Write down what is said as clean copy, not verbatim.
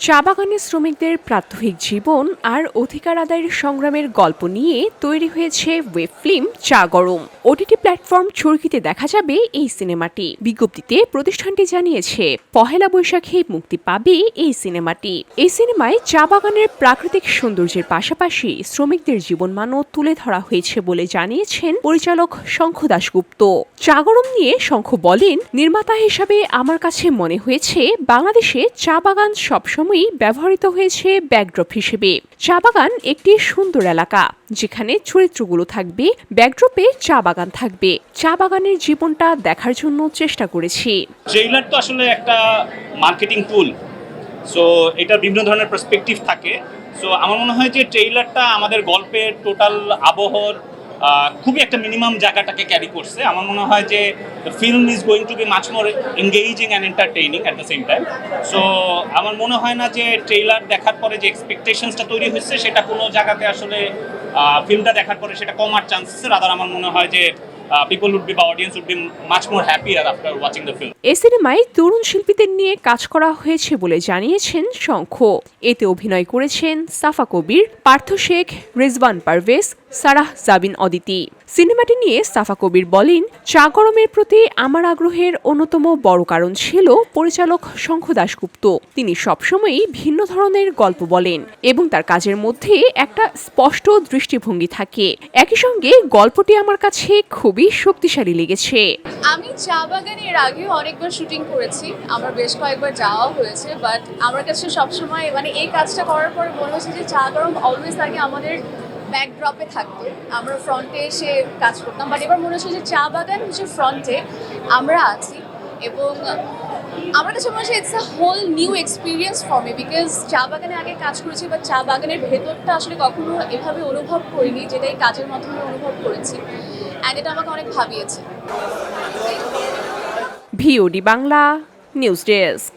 চা বাগানের শ্রমিকদের প্রাত্যহিক জীবন আর অধিকার আদায়ের সংগ্রামের গল্প নিয়ে তৈরি হয়েছে ওয়েব ফিল্ম চা গরম। ওটিটি প্ল্যাটফর্ম চরকিতে দেখা যাবে এই সিনেমাটি। বিজ্ঞপ্তিতে প্রতিষ্ঠানটি জানিয়েছে পহেলা বৈশাখে মুক্তি পাবে এই সিনেমাটি। এই সিনেমায় চা বাগানের প্রাকৃতিক সৌন্দর্যের পাশাপাশি শ্রমিকদের জীবনমানও তুলে ধরা হয়েছে বলে জানিয়েছেন পরিচালক শঙ্খ দাশগুপ্ত। চা গরম নিয়ে শঙ্খ বলেন, নির্মাতা হিসাবে আমার কাছে মনে হয়েছে বাংলাদেশে চা বাগান সবসময়ই ব্যবহৃত হয়েছে ব্যাকড্রপ হিসেবে। চা বাগান একটি সুন্দর এলাকা যেখানে চরিত্রগুলো থাকবে, ব্যাকড্রপে চা বাগান থাকবে। চা বাগানের জীবনটা দেখার জন্য চেষ্টা করেছি। ট্রেইলার তো আসলে একটা মার্কেটিং টুল, সো এটা বিভিন্ন ধরনের পার্সপেক্টিভ থাকে। সো আমার মনে হয় যে ট্রেইলারটা আমাদের গল্পের টোটাল আবহর খুবই একটা মিনিমাম জায়গাটাকে ক্যারি করছে। আমার মনে হয় যে the film is going to B much more engaging and entertaining at the same time. So আমার মনে হয় না যে ট্রেইলার দেখার পরে যে এক্সপেকটেশনসটা তৈরি হচ্ছে সেটা কোনো জায়গাতে আসলে ফিল্মটা দেখার পরে সেটা কমার চান্সেস রাদার আমার মনে হয় যে people would be, the audience would be much more happier after watching the film. এই সিনেমায় তরুণ শিল্পীদের নিয়ে কাজ করা হয়েছে বলে জানিয়েছেন শঙ্খ। এতে অভিনয় করেছেন সাফা কবির, পার্থ শেখ, রেজওয়ান পারভেজ, সারাহ জাবিন অদিতি। সিনেমাটি নিয়ে সাফা কবির বলেন, চা গরমের প্রতি আমার আগ্রহের অন্যতম বড় কারণ ছিল পরিচালক শঙ্খ দাশগুপ্ত। তিনি সবসময়ই ভিন্ন ধরনের গল্প বলেন এবং তার কাজের মধ্যে একটা স্পষ্ট দৃষ্টিভঙ্গি থাকে। একই সঙ্গে গল্পটি আমার কাছে খুবই শক্তিশালী লেগেছে। আমি চা বাগানে এর আগেও অনেকবার শুটিং করেছি, আমার বেশ কয়েকবার যাওয়া হয়েছে, বাট আমার কাছে সবসময় এই কাজটা করার পরে মনে হচ্ছে যে চা গরম অলওয়েজ আগে আমাদের ব্যাকড্রপে থাকতো, আমরা ফ্রন্টে এসে কাজ করতাম, বাট এবার মনে হচ্ছে যে চা বাগান হচ্ছে ফ্রন্টে আমরা আছি। এবং আমার কাছে মনে হচ্ছে it's a whole new experience for me, because চা বাগানে আগে কাজ করেছি, বা চা বাগানের ভেতরটা আসলে কখনো এভাবে অনুভব করিনি, যেটা এই কাজের মাধ্যমে অনুভব করেছি, অ্যান্ড এটা আমাকে অনেক ভাবিয়েছে। VOD Bangla news desk.